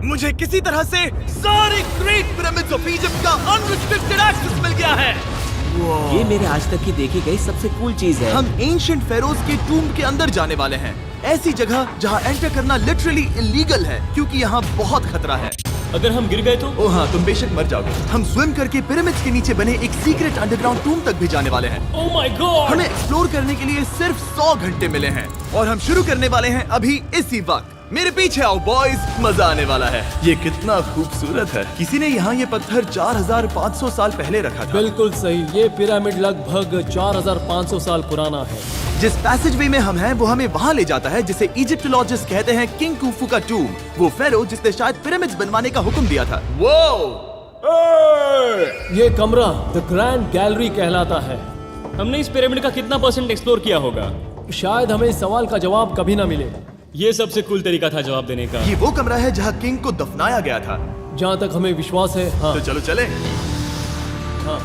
मुझे किसी तरह से सारी ग्रेट पिरामिड्स ऑफ इजिप्ट का अनरिस्ट्रिक्टेड एक्सेस मिल गया है। ये मेरे आज तक की देखी गई सबसे कूल चीज है। हम एंशिएंट फेरोज के टूम्ब के अंदर जाने वाले हैं, ऐसी जगह जहां एंटर करना लिटरली इलीगल है क्योंकि यहाँ बहुत खतरा है। अगर हम गिर गए तो? ओ हाँ, तुम बेशक मर जाओगे। हम स्विम करके पिरामिड्स के नीचे बने एक सीक्रेट अंडरग्राउंड टूम्ब तक भी जाने वाले हैं। Oh my God! हमें एक्सप्लोर करने के लिए सिर्फ 100 घंटे मिले हैं और हम शुरू करने वाले हैं अभी इसी वक्त। मेरे पीछे आओ बॉयज, मजा आने वाला है। ये कितना खूबसूरत है। किसी ने यहाँ ये पत्थर 4500 साल पहले रखा था। बिल्कुल सही, ये पिरामिड लगभग 4500 साल पुराना है। जिस पैसेजवे में हम हैं वो हमें वहाँ ले जाता है जिसे इजिप्टोलॉजिस्ट कहते हैं किंग कुफू का टूम, वो फेरो जिसने शायद पिरामिड्स बनवाने का हुक्म दिया था। वो ये कमरा द ग्रैंड गैलरी कहलाता है। हमने इस पिरामिड का कितना % एक्सप्लोर किया होगा? शायद हमें इस सवाल का जवाब कभी ना मिले। ये सबसे कूल तरीका था जवाब देने का। ये वो कमरा है जहाँ किंग को दफनाया गया था। जहाँ तक हमें विश्वास है। हाँ, तो चलो चले। हाँ।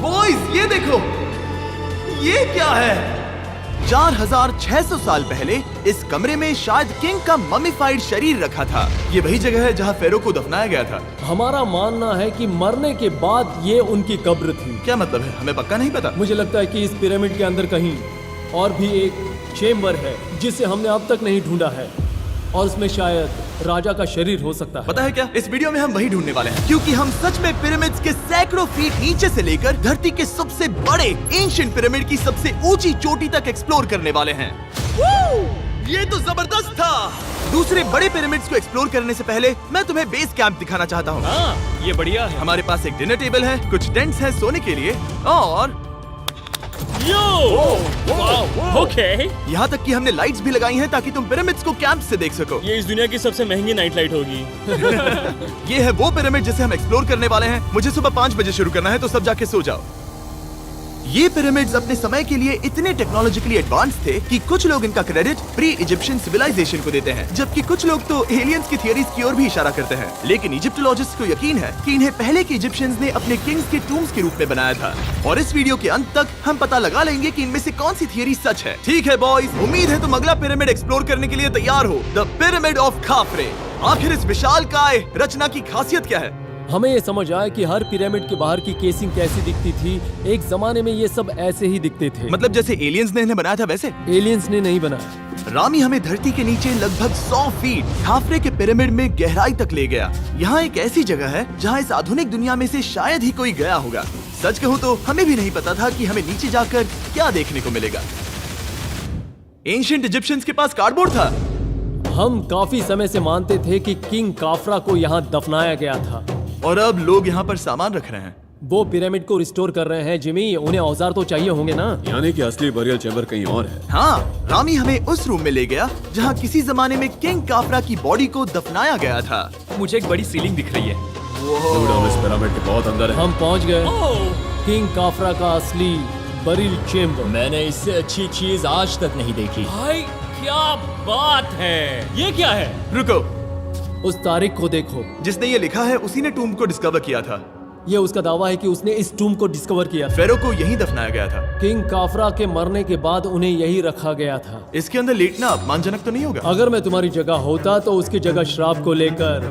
बॉयज ये देखो, ये क्या है? 4600 साल पहले इस कमरे में शायद किंग का ममीफाइड शरीर रखा था। ये वही जगह है जहाँ फेरो को दफनाया गया था। हमारा मानना है कि मरने के बाद ये उनकी कब्र थी। क्या मतलब है? हमें पक्का नहीं पता। मुझे लगता है कि इस पिरामिड के अंदर कहीं और भी एक चेम्बर है जिसे हमने अब तक नहीं ढूंढा है और उसमें शायद राजा का शरीर हो सकता है। पता है क्या, इस वीडियो में हम वही ढूंढने वाले हैं क्योंकि हम सच में पिरामिड्स के सैकड़ों फीट नीचे से लेकर धरती के सबसे बड़े एंशिएंट पिरामिड की सबसे ऊंची चोटी तक एक्सप्लोर करने वाले हैं। ये तो जबरदस्त था। दूसरे बड़े पिरामिड्स को एक्सप्लोर करने से पहले मैं तुम्हें बेस कैंप दिखाना चाहता हूँ। हाँ, ये बढ़िया है। हमारे पास एक डिनर टेबल है, कुछ टेंट्स हैं सोने के लिए और यो! वाओ! ओके। यहाँ तक कि हमने लाइट्स भी लगाई हैं ताकि तुम पिरामिड्स को कैंप से देख सको। ये इस दुनिया की सबसे महंगी नाइट लाइट होगी। ये है वो पिरामिड जिसे हम एक्सप्लोर करने वाले हैं। मुझे सुबह 5 बजे शुरू करना है तो सब जाके सो जाओ। ये पिरामिड्स अपने समय के लिए इतने टेक्नोलॉजिकली एडवांस थे कि कुछ लोग इनका क्रेडिट प्री इजिप्शियन सिविलाइजेशन को देते हैं, जबकि कुछ लोग तो एलियंस की थियरीज की ओर भी इशारा करते हैं। लेकिन इजिप्टोलॉजिस्ट को यकीन है कि इन्हें पहले के इजिप्शियंस ने अपने किंग्स के टूम्स के रूप में बनाया था। और इस वीडियो के अंत तक हम पता लगा लेंगे कि इनमें से कौन सी थियरी सच है। ठीक है बॉयज, उम्मीद है तुम अगला पिरामिड एक्सप्लोर करने के लिए तैयार हो, द पिरामिड ऑफ खाफरे। आखिर इस विशालकाय रचना की खासियत क्या है? हमें ये समझ आया कि हर पिरामिड के बाहर की केसिंग कैसी दिखती थी। एक जमाने में ये सब ऐसे ही दिखते थे। मतलब जैसे एलियंस ने इन्हें बनाया था वैसे? एलियंस ने नहीं बनाया। रामी हमें धरती के नीचे लगभग 100 फीट खाफरे के पिरामिड में गहराई तक ले गया। यहाँ एक ऐसी जगह है जहाँ इस आधुनिक दुनिया में से शायद ही कोई गया होगा। सच कहूँ तो हमें भी नहीं पता था कि हमें नीचे जाकर क्या देखने को मिलेगा। एंशिएंट इजिप्शियंस के पास कार्डबोर्ड था। हम काफी समय से मानते थे कि किंग काफरा को यहाँ दफनाया गया था और अब लोग यहाँ पर सामान रख रहे हैं। वो पिरामिड को रिस्टोर कर रहे हैं। जिमी, उन्हें औजार तो चाहिए होंगे ना? यानी कि असली बरियल चैम्बर कहीं और है। हाँ, रामी हमें उस रूम में ले गया जहाँ किसी जमाने में किंग काफरा की बॉडी को दफनाया गया था। मुझे एक बड़ी सीलिंग दिख रही है। हम इस पिरामिड के बहुत अंदर है। हम पहुँच गए ओह! किंग काफरा का असली बरिल चेम्बर। मैंने इससे अच्छी चीज आज तक नहीं देखी। भाई क्या बात है! ये क्या है? रुको, उस तारीख को देखो। जिसने ये लिखा है उसी ने टूम्ब को डिस्कवर किया था। ये उसका दावा है कि उसने इस टूम को डिस्कवर किया था। फेरो को यहीं दफनाया गया था। किंग काफरा के मरने के बाद उन्हें यही रखा गया था। इसके अंदर लेटना अपमानजनक तो नहीं होगा? अगर मैं तुम्हारी जगह होता तो उसकी जगह श्राप को लेकर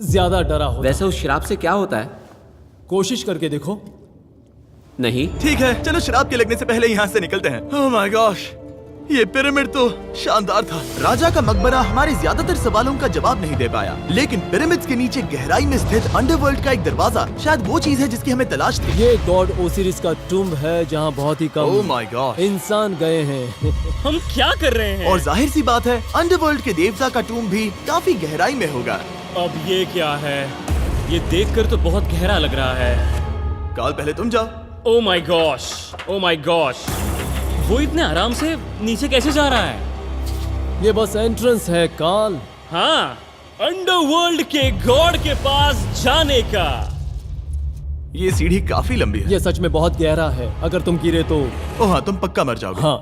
ज्यादा डरा होता। वैसे उस शराब से क्या होता है? कोशिश करके देखो। नहीं। ठीक है, चलो शराब के लगने से पहले यहाँ से निकलते हैं। ओह माय गॉश, ये पिरामिड तो शानदार था। राजा का मकबरा हमारे ज्यादातर सवालों का जवाब नहीं दे पाया, लेकिन पिरामिड्स के नीचे गहराई में स्थित अंडरवर्ल्ड का एक दरवाजा शायद वो चीज है जिसकी हमें तलाश थी। ये गॉड ओसिरिस का टूम्ब है जहाँ बहुत ही ओह कम माय गॉड, इंसान गए हैं। हम क्या कर रहे हैं? और जाहिर सी बात है अंडरवर्ल्ड के देवता का टूम्ब भी काफी गहराई में होगा। अब ये क्या है? ये देखकर तो बहुत गहरा लग रहा है। काल, पहले तुम जाओ। Oh my gosh! Oh my gosh! वो इतने आराम से नीचे कैसे जा रहा है? ये बस एंट्रेंस है काल। हाँ, अंडरवर्ल्ड के गॉड के पास जाने का। ये सीढ़ी काफी लंबी है। ये सच में बहुत गहरा है। अगर तुम गिरे तो ओह हाँ, तुम पक्का मर जाओगे। हाँ।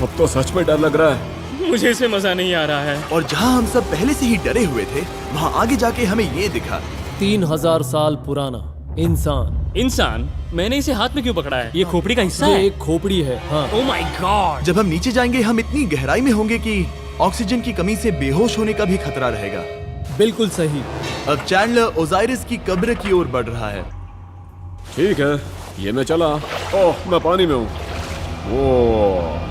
अब तो सच में डर लग रहा है। मुझे इसमें मजा नहीं आ रहा है। और जहाँ हम सब पहले से ही डरे हुए थे, वहाँ आगे जाके हमें ये दिखा। 3000 साल पुराना इंसान इंसान, मैंने इसे हाथ में क्यों पकड़ा है? ये खोपड़ी का हिस्सा ये है। एक खोपड़ी है। हाँ, ओह माय गॉड। जब हम नीचे जाएंगे हम इतनी गहराई में होंगे कि ऑक्सीजन की कमी से बेहोश होने का भी खतरा रहेगा। बिल्कुल सही। अब चैंडलर ओजाइरिस की कब्र की ओर बढ़ रहा है। ठीक है, ये मैं चला। ओह, मैं पानी में हूँ। वो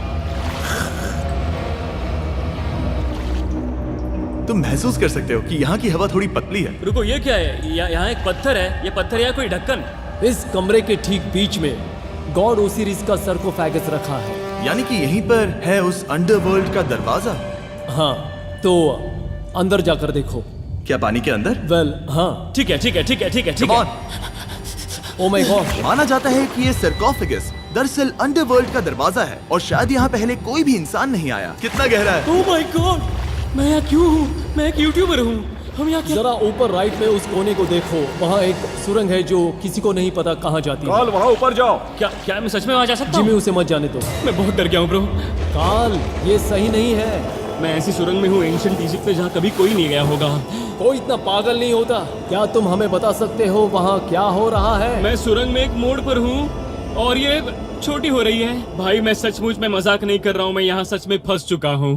तुम महसूस कर सकते हो कि यहाँ की हवा थोड़ी पतली है। रुको, ये क्या है? यहाँ एक पत्थर है। ये पत्थर या कोई ढक्कन? इस कमरे के ठीक बीच में गॉड ओसिरिस का सर्कोफेगस रखा है। यानी कि यहीं पर है उस अंडरवर्ल्ड का दरवाजा। हाँ, तो अंदर जाकर देखो। क्या पानी के अंदर? वेल, हाँ। ठीक है, ठीक है, ठीक है, ठीक है, ठीक Come है। on। Oh my God. माना जाता है कि ये सर्कोफेगस दरअसल अंडरवर्ल्ड का दरवाजा है और शायद यहाँ पहले कोई भी इंसान नहीं आया। कितना गहरा है? ओह माय गॉड, मैं यहाँ क्यों हूँ? मैं एक यूट्यूबर हूँ। हम यहाँ क्या? जरा ऊपर राइट में उस कोने को देखो, वहाँ एक सुरंग है जो किसी को नहीं पता कहाँ जाती है। काल, वहाँ ऊपर जाओ। क्या मैं सच में वहाँ जा सकता जिमी, हूँ? उसे मत जाने दो। मैं बहुत डर गया हूँ ब्रो। काल, ये सही नहीं है। मैं ऐसी सुरंग में हूँ एंशिएंट इजिप्ट में जहाँ कभी कोई नहीं गया होगा। कोई इतना पागल नहीं होता। क्या तुम हमें बता सकते हो वहाँ क्या हो रहा है? मैं सुरंग में एक मोड़ पर हूँ और ये छोटी हो रही है। भाई मैं सचमुच में मजाक नहीं कर रहा हूँ, मैं यहाँ सच में फंस चुका हूँ।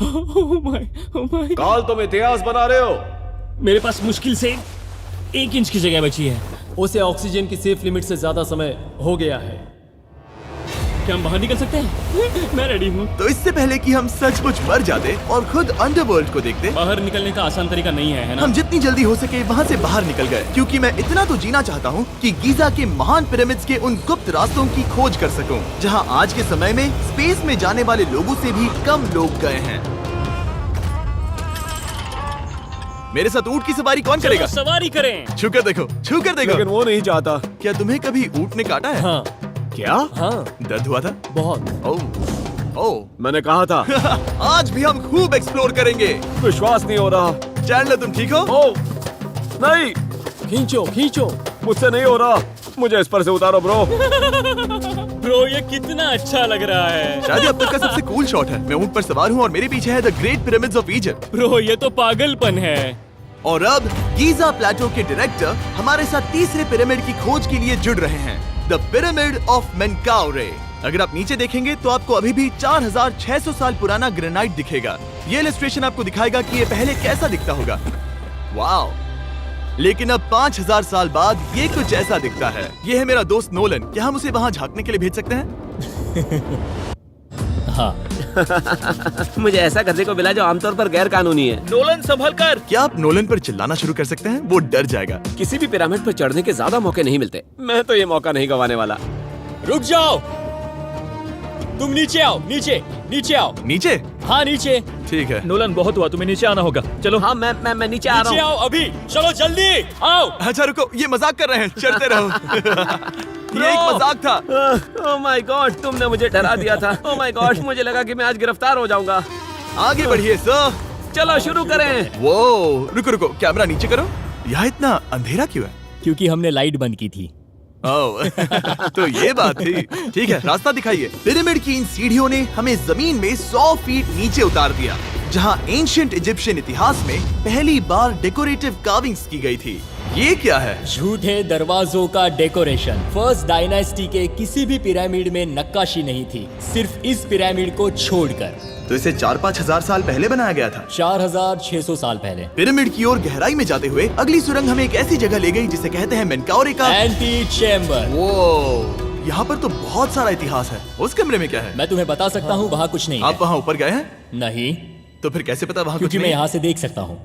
Oh my. काल, तुम इतिहास बना रहे हो। मेरे पास मुश्किल से 1 इंच की जगह बची है। उसे ऑक्सीजन की सेफ लिमिट से ज्यादा समय हो गया है। क्या हम बाहर निकल सकते हैं? मैं रेडी हूँ। तो इससे पहले कि हम सचमुच मर जाते और खुद अंडरवर्ल्ड को देखते, बाहर निकलने का आसान तरीका नहीं है ना? हम जितनी जल्दी हो सके वहाँ से बाहर निकल गए, क्योंकि मैं इतना तो जीना चाहता हूँ कि गीजा के महान पिरामिड्स के उन गुप्त रास्तों की खोज कर सकूं, जहाँ आज के समय में स्पेस में जाने वाले लोगों से भी कम लोग गए हैं। मेरे साथ ऊंट की सवारी कौन करेगा? चलो सवारी करें। छूकर देखो, छूकर देखो। लेकिन वो नहीं चाहता। क्या तुम्हें कभी ऊंट ने काटा है? हाँ क्या? हाँ, दर्द हुआ था? बहुत। ओह मैंने कहा था। आज भी हम खूब एक्सप्लोर करेंगे। विश्वास नहीं हो रहा। चैंडलर तुम ठीक हो? ओह, नहीं, खींचो खींचो। मुझसे नहीं हो रहा। मुझे इस पर से उतारो ब्रो। ब्रो ये कितना अच्छा लग रहा है। शायद ये अब तक का सबसे कूल शॉट है। मैं ऊंट पर सवार हूँ और मेरे पीछे है the great pyramids of Egypt. Bro ये तो पागलपन है। और अब गीजा प्लेटो के डायरेक्टर हमारे साथ तीसरे पिरामिड की खोज के लिए जुड़ रहे हैं, द पिरामिड ऑफ मेनकाउरे। अगर आप नीचे देखेंगे तो आपको अभी भी 4600 साल पुराना ग्रेनाइट दिखेगा। ये इलस्ट्रेशन आपको दिखाएगा कि ये पहले कैसा दिखता होगा। वाओ! लेकिन अब 5000 साल बाद ये कुछ ऐसा दिखता है। ये है मेरा दोस्त नोलन। क्या हम उसे वहाँ झांकने के लिए भेज सकते हैं? हाँ। मुझे ऐसा करने को मिला जो आमतौर पर गैर कानूनी है। नोलन संभल कर। क्या आप नोलन पर चिल्लाना शुरू कर सकते हैं? वो डर जाएगा। किसी भी पिरामिड पर चढ़ने के ज्यादा मौके नहीं मिलते। मैं तो ये मौका नहीं गंवाने वाला। रुक जाओ, तुम नीचे आओ। नीचे नीचे आओ। नीचे? हाँ नीचे। ठीक है। नोलन बहुत हुआ, तुम्हें नीचे आना होगा। चलो। हाँ मैं नीचे आ नीचे रहा हूँ। आओ अभी। चलो जल्दी आओ। अच्छा रुको, ये मजाक कर रहे हैं। चढ़ते रहो। ये एक मजाक था। ओह माय गॉड, तुमने मुझे डरा दिया था। ओह माय गॉड, मुझे लगा कि मैं आज गिरफ्तार हो जाऊंगा। आगे बढ़िए सर। चलो शुरू करें। वो रुको रुको, कैमरा नीचे करो। यहाँ इतना अंधेरा क्यों है? क्योंकि हमने लाइट बंद की थी। ओह, तो ये बात थी। ठीक है, रास्ता दिखाइए। पिरामिड की इन सीढ़ियों ने हमें जमीन में 100 फीट नीचे उतार दिया, जहाँ एंशिएंट इजिप्शियन इतिहास में पहली बार डेकोरेटिव कार्विंग्स की गई थी। ये क्या है? झूठे दरवाजों का डेकोरेशन। फर्स्ट डायनेस्टी के किसी भी पिरामिड में नक्काशी नहीं थी, सिर्फ इस पिरामिड को छोड़कर। तो इसे 4-5 हजार साल पहले बनाया गया था। 4600 साल पहले। पिरामिड की ओर गहराई में जाते हुए अगली सुरंग हमें एक ऐसी जगह ले गई जिसे कहते हैं मेनकाउरे का एंटी चेम्बर। वो यहाँ पर तो बहुत सारा इतिहास है। उस कमरे में क्या है? मैं तुम्हें बता सकता हूँ, वहाँ कुछ नहीं आप है। वहाँ ऊपर गए हैं? नहीं, तो फिर कैसे पता वहाँ कुछ क्योंकि मैं नहीं? यहाँ से देख सकता हूँ।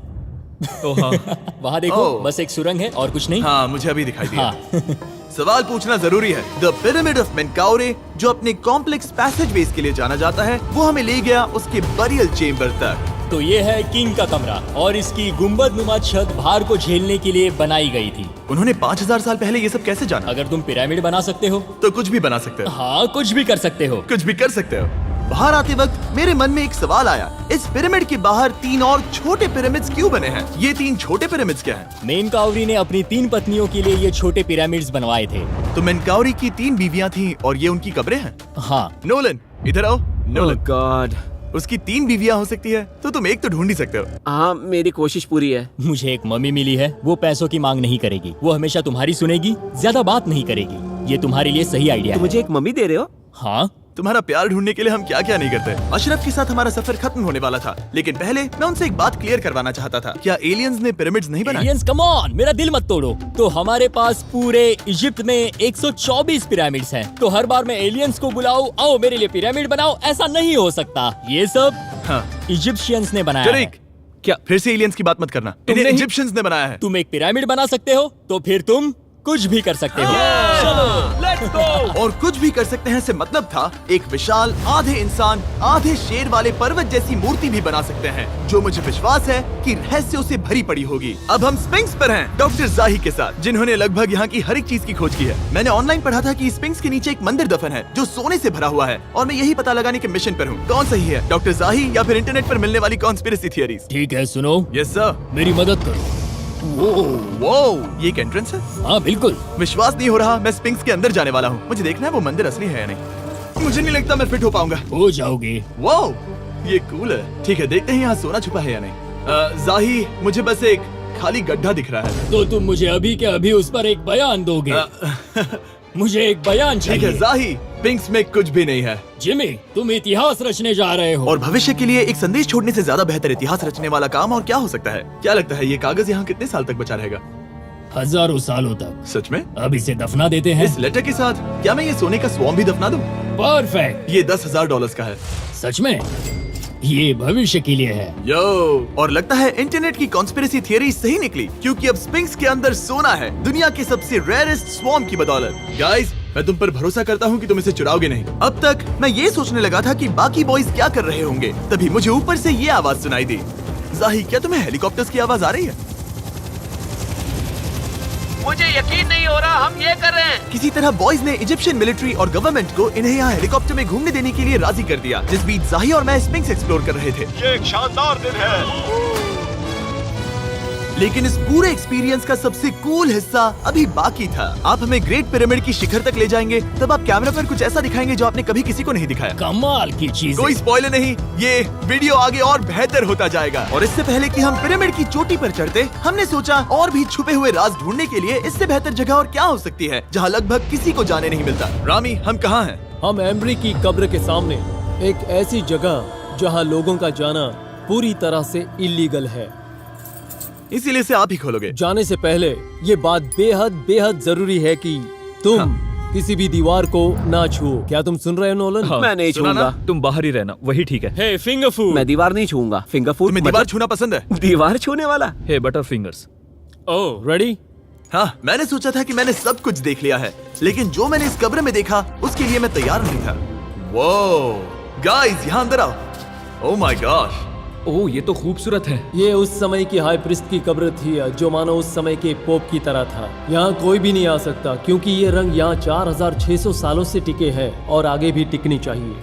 वहाँ देखो, ओह। बस एक सुरंग है और कुछ नहीं। हाँ, मुझे अभी दिखाई दिया। हाँ। सवाल पूछना जरूरी है। द पिरामिड ऑफ मेनकाउरे, जो अपने कॉम्प्लेक्स पैसेजवेज के लिए जाना जाता है, वो हमें ले गया उसके बरियल चेम्बर तक। तो ये है किंग का कमरा और इसकी गुंबदनुमा छत भार को झेलने के लिए बनाई गई थी। उन्होंने 5000 साल पहले ये सब कैसे जाना? अगर तुम पिरामिड बना सकते हो तो कुछ भी बना सकते हो। हाँ कुछ भी कर सकते हो। कुछ भी कर सकते हो। बाहर आते वक्त मेरे मन में एक सवाल आया, इस पिरामिड के बाहर 3 और छोटे पिरामिड्स क्यों बने हैं? ये 3 छोटे पिरामिड्स क्या हैं? मेनकाउरी ने अपनी 3 पत्नियों के लिए ये छोटे पिरामिड्स बनवाए थे। तो मेनकाउरी की 3 बीवियां थीं और ये उनकी कब्रें हैं। हाँ। नोलन इधर आओ। नोलन, गॉड, उसकी 3 बीवियां हो सकती है, तो तुम एक तो ढूंढ ही सकते हो। हाँ, मेरी कोशिश पूरी है। मुझे एक मम्मी मिली है, वो पैसों की मांग नहीं करेगी, वो हमेशा तुम्हारी सुनेगी, ज्यादा बात नहीं करेगी। ये तुम्हारे लिए सही आइडिया तो है। मुझे एक मम्मी दे रहे हो? हाँ, तुम्हारा प्यार ढूंढने के लिए हम क्या क्या नहीं करते। अशरफ के साथ हमारा सफर खत्म होने वाला था, लेकिन पहले मैं उनसे एक बात क्लियर करवाना चाहता था। क्या एलियंस ने पिरामिड्स नहीं बनाए? एलियंस कम ऑन, मेरा दिल मत तोड़ो। तो हमारे पास पूरे इजिप्ट में 124 पिरामिड्स हैं। तो हर बार मैं एलियंस को बुलाऊं, आओ मेरे लिए पिरामिड बनाओ, ऐसा नहीं हो सकता। ये सब हाँ, इजिप्शियंस ने बनाया है। टरीक, क्या फिर से एलियंस की बात मत करना। इन्हें नहीं- इजिप्शियंस ने बनाया है। तुम एक पिरामिड बना सकते हो, तो फिर तुम कुछ भी कर सकते हो। Let's go. और कुछ भी कर सकते हैं से मतलब था एक विशाल आधे इंसान आधे शेर वाले पर्वत जैसी मूर्ति भी बना सकते हैं, जो मुझे विश्वास है कि रहस्यों से भरी पड़ी होगी। अब हम स्पिंक्स पर हैं, डॉक्टर जाही के साथ, जिन्होंने लगभग यहाँ की हर एक चीज की खोज की है। मैंने ऑनलाइन पढ़ा था कि स्पिंक्स के नीचे एक मंदिर दफन है जो सोने से भरा हुआ है, और मैं यही पता लगाने के मिशन पर हूँ। कौन सही है, डॉक्टर जाही या फिर इंटरनेट पर मिलने वाली कॉन्स्पिरेसी थियरीज? ठीक है, सुनो, यस सर। मेरी मदद करो। वो ये एक एंट्रेंस है? हाँ बिल्कुल। विश्वास नहीं हो रहा, मैं स्पिंक्स के अंदर जाने वाला हूँ। मुझे देखना है वो मंदिर असली है या नहीं। मुझे नहीं लगता मैं फिट हो पाऊंगा। हो जाओगे। वाओ, ये कूल है। ठीक है, देखते हैं यहाँ सोना छुपा है या नहीं। जाही, मुझे बस एक खाली गड्ढा दिख रहा है। तो तुम मुझे अभी के अभी उस पर एक बयान दोगे? मुझे एक बयान ठीक है चाहिए। जाही, स्पिंक्स में कुछ भी नहीं है। जिमी, तुम इतिहास रचने जा रहे हो। और भविष्य के लिए एक संदेश छोड़ने से ज्यादा बेहतर इतिहास रचने वाला काम और क्या हो सकता है? क्या लगता है ये कागज यहाँ कितने साल तक बचा रहेगा? हजारों सालों तक। सच में? अब इसे दफना देते हैं। इस लेटर के साथ क्या मैं ये सोने का स्वॉर्म भी दफना दूं? परफेक्ट। ये $10,000 का है। सच में? ये भविष्य के लिए है। यो, और लगता है इंटरनेट की कॉन्स्पिरेसी थियरी सही निकली, क्योंकि अब स्पिंक्स के अंदर सोना है, दुनिया के सबसे रेयरेस्ट स्वॉर्म की बदौलत। गाइस, मैं तुम पर भरोसा करता हूँ कि तुम इसे चुराओगे नहीं। अब तक मैं ये सोचने लगा था कि बाकी बॉयज क्या कर रहे होंगे, तभी मुझे ऊपर से ये आवाज सुनाई दी। जाही, क्या तुम्हें हेलीकॉप्टर्स की आवाज आ रही है? मुझे यकीन नहीं हो रहा हम ये कर रहे हैं। किसी तरह बॉयज ने इजिप्शियन मिलिट्री और गवर्नमेंट को इन्हें यहाँ हेलीकॉप्टर में घूमने देने के लिए राजी कर दिया, जिस बीच जाही और मैं स्पिंक्स एक्सप्लोर कर रहे थे। ये एक शानदार दिन है। लेकिन इस पूरे एक्सपीरियंस का सबसे कूल हिस्सा अभी बाकी था। आप हमें ग्रेट पिरामिड की शिखर तक ले जाएंगे, तब आप कैमरा पर कुछ ऐसा दिखाएंगे जो आपने कभी किसी को नहीं दिखाया। कमाल की चीज। कोई स्पॉइलर नहीं, ये वीडियो आगे और बेहतर होता जाएगा। और इससे पहले कि हम पिरामिड की चोटी पर चढ़ते, हमने सोचा और भी छुपे हुए राज ढूंढने के लिए इससे बेहतर जगह और क्या हो सकती है, जहाँ लगभग किसी को जाने नहीं मिलता। रामी, हम कहाँ हैं? हम एम्ब्री की कब्र के सामने, एक ऐसी जगह जहां लोगों का जाना पूरी तरह से इलीगल है। इसीलिए से आप ही खोलोगे। जाने से पहले ये बात बेहद बेहद जरूरी है कि तुम किसी भी दीवार को ना छुओ। क्या तुम सुन रहे हो नोलन? मैं नहीं सुना ना? छूंगा। तुम बाहर ही रहना, वही ठीक है। हे फिंगर फूड। मैं दीवार नहीं छूंगा। फिंगर फूड तुम्हें दीवार छूना पसंद है? दीवार छूने वाला? हे बटर फिंगर्स। ओह, रेडी? हाँ, मैंने सोचा था कि मैंने सब कुछ देख लिया है, लेकिन जो मैंने इस कब्र में देखा उसके लिए मैं तैयार नहीं था। वो गाइस, यहाँ अंदर आओ। ओह माय गॉश, ओह, ये तो खूबसूरत है। ये उस समय की हाई प्रिस्ट की कब्र थी, जो मानो उस समय के पोप की तरह था। यहाँ कोई भी नहीं आ सकता, क्योंकि ये रंग यहाँ 4600 सालों से टिके हैं और आगे भी टिकनी चाहिए।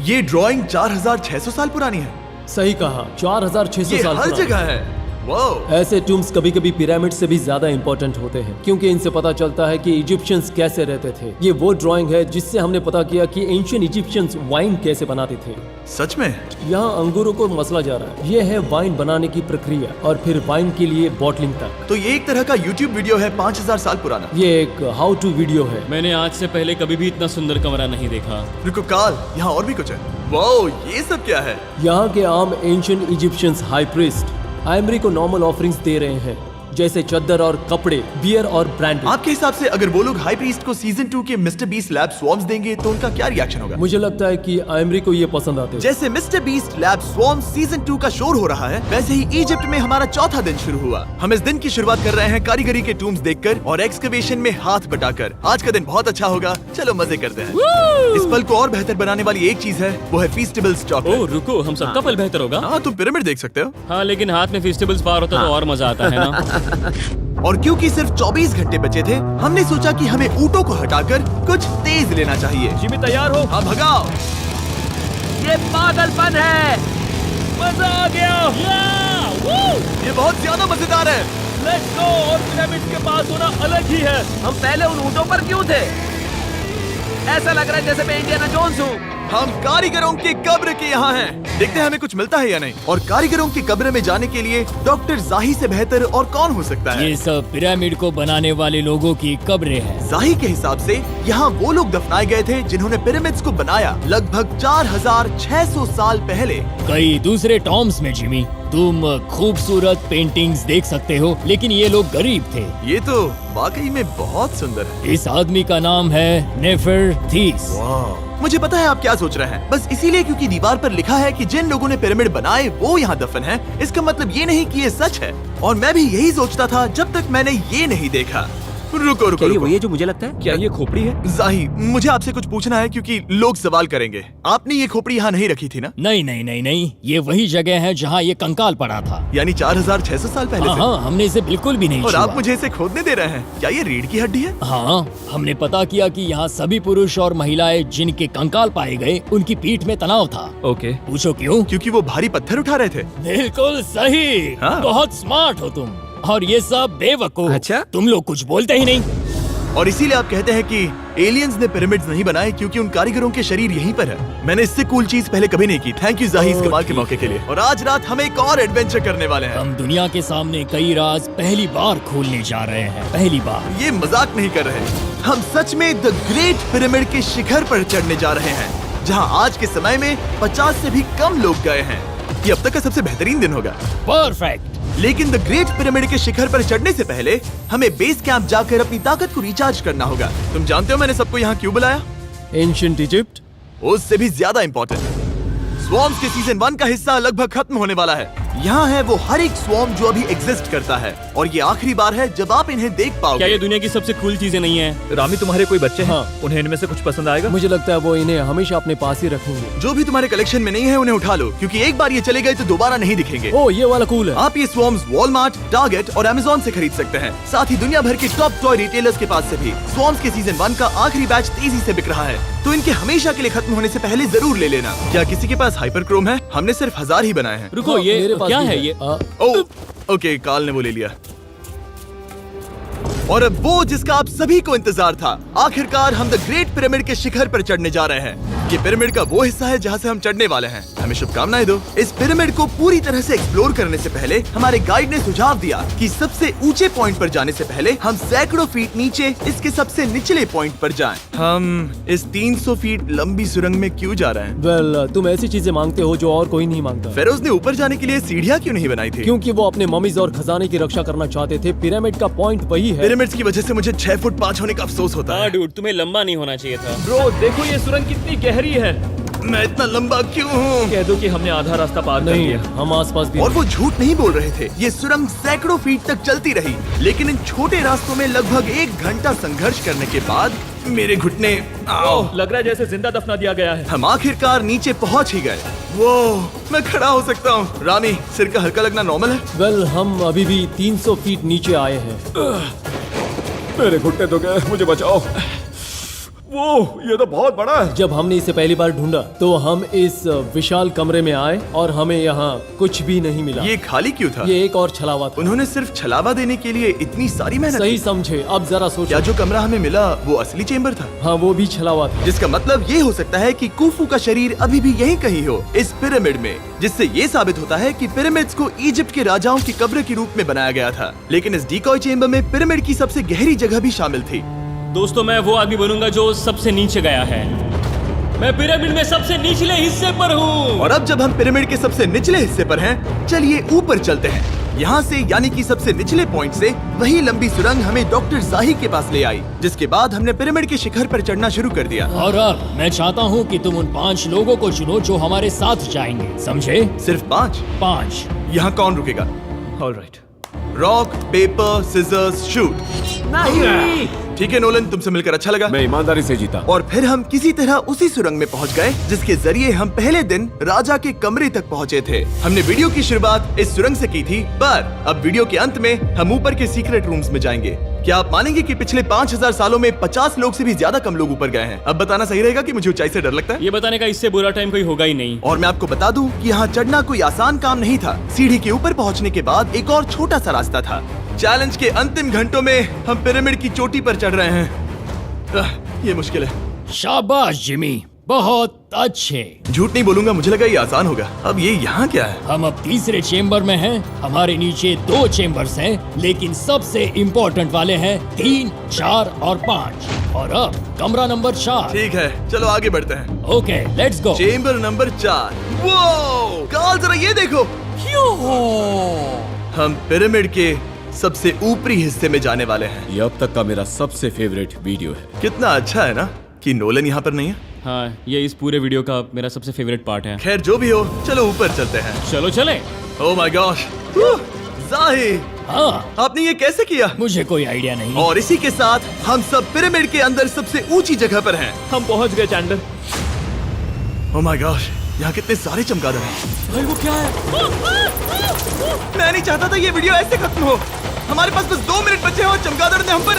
ये ड्राइंग 4600 साल पुरानी है। सही कहा, 4600 ये साल हर पुरानी। जगह है। वाओ, ऐसे टूम्स कभी कभी पिरामिड से भी ज्यादा इंपॉर्टेंट होते हैं, क्योंकि इनसे पता चलता है कि इजिप्शियंस कैसे रहते थे। ये वो ड्राइंग है जिससे हमने पता किया कि एंशिएंट इजिप्शियंस वाइन कैसे बनाते थे। सच में? यहाँ अंगूरों को मसला जा रहा है। ये है वाइन बनाने की प्रक्रिया और फिर वाइन के लिए बॉटलिंग तक। तो ये एक तरह का YouTube वीडियो है 5000 साल पुराना। ये एक हाउ टू वीडियो है। मैंने आज से पहले कभी भी इतना सुंदर कमरा नहीं देखा। रुको काल, यहाँ और भी कुछ है। वाओ, ये सब क्या है? यहाँ के आम एंशिएंट इजिप्शियंस हाई प्रीस्ट आयमरी को नॉर्मल ऑफरिंग्स दे रहे हैं, जैसे चद्दर और कपड़े, बियर और ब्रांड। आपके हिसाब से अगर वो लोग हाई प्रीस्ट को सीजन 2 के मिस्टर बीस्ट लैब स्वॉर्म्स देंगे तो उनका क्या रिएक्शन होगा? मुझे लगता है कि आयमरी को ये पसंद आते हैं। जैसे मिस्टर बीस्ट लैब स्वॉर्म्स सीजन 2 का शोर हो रहा है, वैसे ही इजिप्ट में हमारा चौथा दिन शुरू हुआ। हम इस दिन की शुरुआत कर रहे हैं कारीगरी के टूम्स देखकर और एक्सकवेशन में हाथ बटाकर। आज का दिन बहुत अच्छा होगा, चलो मजे करते हैं। इस पल को और बेहतर बनाने वाली एक चीज है, वो है फीस्टेबल्स चॉकलेट। ओह रुको, हम सबका पल बेहतर होगा। हाँ, तुम पिरामिड देख सकते हो। हाँ, लेकिन हाथ में फेस्टिवल्स बार होता तो और मजा आता है ना। और क्योंकि सिर्फ 24 घंटे बचे थे, हमने सोचा कि हमें ऊँटों को हटाकर कुछ तेज लेना चाहिए। जिमी तैयार हो? हाँ, भगाओ। ये पागलपन है। मजा आ गया। ये बहुत ज्यादा मजेदार है। Let's go. और पिरामिड के पास होना अलग ही है। हम पहले उन ऊँटों पर क्यों थे? ऐसा लग रहा है जैसे मैं इंडियाना जोन्स हूँ। हम कारीगरों की कब्र की यहाँ हैं। देखते हैं हमें कुछ मिलता है या नहीं। और कारीगरों की कब्र में जाने के लिए डॉक्टर जाही से बेहतर और कौन हो सकता है? ये सब पिरामिड को बनाने वाले लोगों की कब्रें हैं। जाही के हिसाब से यहाँ वो लोग दफनाए गए थे जिन्होंने पिरामिड्स को बनाया लगभग 4600 साल पहले। कई दूसरे टॉम्स में जिमी, तुम खूबसूरत पेंटिंग्स देख सकते हो, लेकिन ये लोग गरीब थे। ये तो वाकई में बहुत सुंदर है। इस आदमी का नाम है नेफरथीस। मुझे पता है आप क्या सोच रहे हैं, बस इसीलिए क्योंकि दीवार पर लिखा है कि जिन लोगों ने पिरामिड बनाए वो यहाँ दफन है, इसका मतलब ये नहीं कि ये सच है। और मैं भी यही सोचता था जब तक मैंने ये नहीं देखा। रुको रुको क्या ये रुको। वही है जो मुझे लगता है? क्या ये खोपड़ी है? जाही, मुझे आपसे कुछ पूछना है क्योंकि लोग सवाल करेंगे। आपने ये खोपड़ी यहाँ नहीं रखी थी ना? नहीं नहीं नहीं नहीं, ये वही जगह है जहाँ ये कंकाल पड़ा था। यानी 4600 साल पहले हाँ से? हाँ, हमने इसे बिल्कुल भी नहीं और छुआ। आप मुझे इसे खोदने दे रहे हैं? क्या ये रीढ़ की हड्डी है? हाँ, हमने पता किया कि यहाँ सभी पुरुष और महिलाएं जिनके कंकाल पाए गए उनकी पीठ में तनाव था। ओके। पूछो क्यों? क्योंकि वो भारी पत्थर उठा रहे थे। बिल्कुल सही। हाँ। बहुत स्मार्ट हो तुम। और ये सब बेवकूफ। अच्छा? तुम लोग कुछ बोलते ही नहीं। और इसीलिए आप कहते हैं कि एलियंस ने पिरामिड्स नहीं बनाए क्योंकि उन कारीगरों के शरीर यहीं पर है। मैंने इससे कूल चीज पहले कभी नहीं की। थैंक यू जाही इस कमाल के मौके के लिए। और आज रात हम एक और एडवेंचर करने वाले हैं। हम दुनिया के सामने कई राज पहली बार खोलने जा रहे हैं। पहली बार। ये मजाक नहीं कर रहे। हम सच में द ग्रेट पिरामिड के शिखर पर चढ़ने जा रहे हैं, जहां आज के समय में 50 से भी कम लोग गए हैं। ये अब तक का सबसे बेहतरीन दिन होगा। परफेक्ट। लेकिन द ग्रेट पिरामिड के शिखर पर चढ़ने से पहले हमें बेस कैंप जाकर अपनी ताकत को रिचार्ज करना होगा। तुम जानते हो मैंने सबको यहाँ क्यों बुलाया? Ancient Egypt. उससे भी ज्यादा इम्पोर्टेंट, स्वॉर्म्स के सीजन 1 का हिस्सा लगभग खत्म होने वाला है। यहाँ है वो हर एक स्वॉर्म जो अभी एग्जिस्ट करता है, और ये आखिरी बार है जब आप इन्हें देख क्या पाओगे। ये दुनिया की सबसे कूल चीजें नहीं है? रामी, तुम्हारे कोई बच्चे हैं? हाँ। उन्हें इनमें से कुछ पसंद आएगा? मुझे लगता है वो इन्हें हमेशा अपने पास ही रखेंगे। जो भी तुम्हारे कलेक्शन में नहीं है उन्हें उठा लो, क्योंकि एक बार ये चले गए तो दोबारा नहीं दिखेंगे। ओ, ये वाला कूल है। आप ये स्वॉर्म्स वॉलमार्ट, टारगेट और अमेज़न से खरीद सकते हैं। साथ ही दुनिया भर के टॉप टॉय रिटेलर्स के पास से भी। स्वॉर्म्स के सीजन 1 का आखिरी बैच तेजी से बिक रहा है, तो इनके हमेशा के लिए खत्म होने से पहले जरूर ले लेना। क्या किसी के पास हाइपर क्रोम है? हमने सिर्फ 1000 ही बनाए हैं। रुको, हाँ, ये मेरे पास क्या भी है ये? ओके, काल ने वो ले लिया। और अब वो जिसका आप सभी को इंतजार था, आखिरकार हम द ग्रेट पिरामिड के शिखर पर चढ़ने जा रहे हैं। ये पिरामिड का वो हिस्सा है जहाँ से हम चढ़ने वाले हैं। हमें शुभकामनाएं दो। इस पिरामिड को पूरी तरह से एक्सप्लोर करने से पहले हमारे गाइड ने सुझाव दिया कि सबसे ऊंचे पॉइंट पर जाने से पहले हम सैकड़ों फीट नीचे इसके सबसे निचले पॉइंट पर जाएं। हम इस 300 फीट लंबी सुरंग में क्यों जा रहे हैं? वेल, तुम ऐसी चीजें मांगते हो जो और कोई नहीं मांगता। फेरोज ने ऊपर जाने के लिए सीढ़ियाँ क्यों नहीं बनाई थी? क्योंकि वो अपने ममीज और खजाने की रक्षा करना चाहते थे। पिरामिड का पॉइंट वही है। पिरामिड्स की वजह से मुझे 6 फुट 5 होने का अफसोस होता हाँ है। डूड, तुम्हें लंबा नहीं होना चाहिए था। ब्रो, देखो ये सुरंग कितनी गहरी है। मैं इतना लंबा क्यों हूँ? कह दो कि हमने आधा रास्ता पार कर नहीं, लिया। हम आसपास भी और वो झूठ नहीं बोल रहे थे। ये सुरंग सैकड़ों फीट तक चलती रही, लेकिन इन छोटे रास्तों में लगभग 1 घंटा संघर्ष करने के बाद मेरे घुटने ओह, लग रहा है जैसे जिंदा दफना दिया गया है। हम आखिरकार नीचे पहुंच ही गए। वो मैं खड़ा हो सकता हूँ। रामी, सिर का हल्का लगना नॉर्मल है? वेल, हम अभी भी 300 फीट नीचे आए हैं। मेरे घुटने तो गए, मुझे बचाओ। वो ये तो बहुत बड़ा है। जब हमने इसे पहली बार ढूंढा तो हम इस विशाल कमरे में आए और हमें यहाँ कुछ भी नहीं मिला। ये खाली क्यों था? ये एक और छलावा था। उन्होंने सिर्फ छलावा देने के लिए इतनी सारी मेहनत सही की। समझे। अब जरा क्या सोचो। जो कमरा हमें मिला वो असली चेम्बर था? हाँ, वो भी छलावा था। जिसका मतलब ये हो सकता है कि कुफू का शरीर अभी भी यहीं कहीं हो, इस पिरामिड में, जिससे ये साबित होता है कि पिरामिड्स को इजिप्ट के राजाओं की कब्र के रूप में बनाया गया था। लेकिन इस डिकॉय चेम्बर में पिरामिड की सबसे गहरी जगह भी शामिल थी। दोस्तों, मैं वो आदमी बनूंगा जो सबसे नीचे गया है। मैं पिरामिड में सबसे निचले हिस्से पर हूँ। और अब जब हम पिरामिड के सबसे निचले हिस्से पर हैं, चलिए ऊपर चलते हैं। यहाँ से, यानी कि सबसे निचले पॉइंट से, वही लंबी सुरंग हमें डॉक्टर जाही के पास ले आई, जिसके बाद हमने पिरामिड के शिखर पर चढ़ना शुरू कर दिया। और अब मैं चाहता हूँ कि तुम उन 5 लोगों को चुनो जो हमारे साथ जाएंगे, समझे? सिर्फ 5? 5। यहाँ कौन रुकेगा? Alright. Rock, paper, scissors, shoot. नहीं। ठीक है नोलन, तुमसे मिलकर अच्छा लगा। मैं ईमानदारी से जीता। और फिर हम किसी तरह उसी सुरंग में पहुंच गए जिसके जरिए हम पहले दिन राजा के कमरे तक पहुंचे थे। हमने वीडियो की शुरुआत इस सुरंग से की थी, पर अब वीडियो के अंत में हम ऊपर के सीक्रेट रूम्स में जाएंगे। क्या आप मानेंगे कि पिछले 5000 सालों में 50 लोग से भी ज्यादा कम लोग ऊपर गए हैं? अब बताना सही रहेगा कि मुझे ऊंचाई से डर लगता है। ये बताने का इससे बुरा टाइम कोई होगा ही नहीं। और मैं आपको बता दूं कि यहाँ चढ़ना कोई आसान काम नहीं था। सीढ़ी के ऊपर पहुँचने के बाद एक और छोटा सा रास्ता था। चैलेंज के अंतिम घंटों में हम पिरामिड की चोटी पर चढ़ रहे हैं। ये मुश्किल है। शाबाश जिमी, बहुत अच्छे। झूठ नहीं बोलूंगा, मुझे लगा ये आसान होगा। अब ये यहाँ क्या है? हम अब तीसरे चेम्बर में हैं। हमारे नीचे 2 चेम्बर्स हैं, लेकिन सबसे इम्पोर्टेंट वाले हैं 3, 4 और 5। और अब कमरा नंबर 4। ठीक है, चलो आगे बढ़ते हैं। Okay, let's go. Chamber number 4। वो कार्ल, जरा ये देखो। हम पिरामिड के सबसे ऊपरी हिस्से में जाने वाले हैं। ये अब तक का मेरा सबसे फेवरेट वीडियो है। कितना अच्छा है ना कि नोलन यहाँ पर नहीं है। हाँ, ये इस पूरे वीडियो का मेरा सबसे फेवरेट पार्ट है। खैर जो भी हो, चलो ऊपर चलते हैं। चलो चले। ओह माय गॉश, जाहिर, हाँ, आपने ये कैसे किया? मुझे कोई आइडिया नहीं। और इसी के साथ हम सब पिरामिड के अंदर सबसे ऊंची जगह पर हैं। हम पहुंच गए चैंडलर। ओह माय गॉश, यहाँ कितने सारे चमगादड़ हैं। भाई वो क्या है? मैं नहीं चाहता था ये वीडियो ऐसे खत्म हो। हमारे पास बस 2 मिनट बचे हैं और चमगादड़ ने हम पर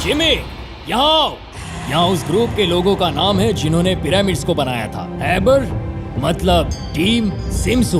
जिमी, यहाँ आओ। यहाँ उस ग्रुप के लोगों का नाम है जिन्होंने पिरामिड्स को बनाया था। एबर मतलब टीम, सिमसू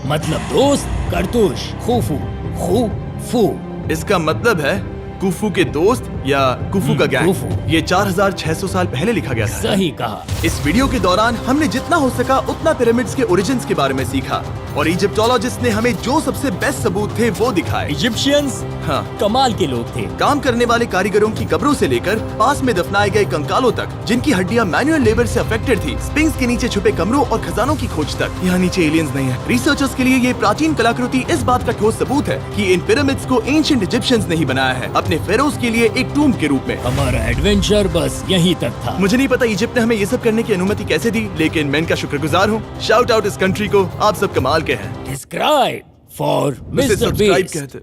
मतलब दोस्त, करतुश, खुफू, खुफू। इसका मतलब है कुफू के दोस्त या कुफू का गैंग। कुफू। ये 4600 साल पहले लिखा गया था। सही कहा। इस वीडियो के दौरान हमने जितना हो सका उतना पिरामिड्स के ओरिजिन्स के बारे में सीखा और इजिप्टोलॉजिस्ट ने हमें जो सबसे बेस्ट सबूत थे वो दिखाए। इजिप्शियंस हाँ, कमाल के लोग थे। काम करने वाले कारीगरों की कब्रों से लेकर पास में दफनाए गए कंकालों तक, जिनकी हड्डियां मैनुअल लेबर से अफेक्टेड थी, स्पिंक्स के नीचे छुपे कमरों और खजानों की खोज तक। यहाँ नीचे एलियंस नहीं है। रिसर्चर्स के लिए ये प्राचीन कलाकृति इस बात का ठोस सबूत है कि इन पिरामिड्स को एंशिएंट इजिप्शियंस ने ही बनाया है, अपने फेरोज के लिए एक टूम्ब के रूप में। हमारा एडवेंचर बस यहीं तक था। मुझे नहीं पता इजिप्ट ने हमें ये सब करने की अनुमति कैसे दी, लेकिन मैं इनका शुक्रगुजार हूँ। शाउट आउट इस कंट्री को, आप सब कमाल के हैं। डिस्क्राइब फॉर उसे मिस्टर सब्सक्राइब बीस्ट। कहते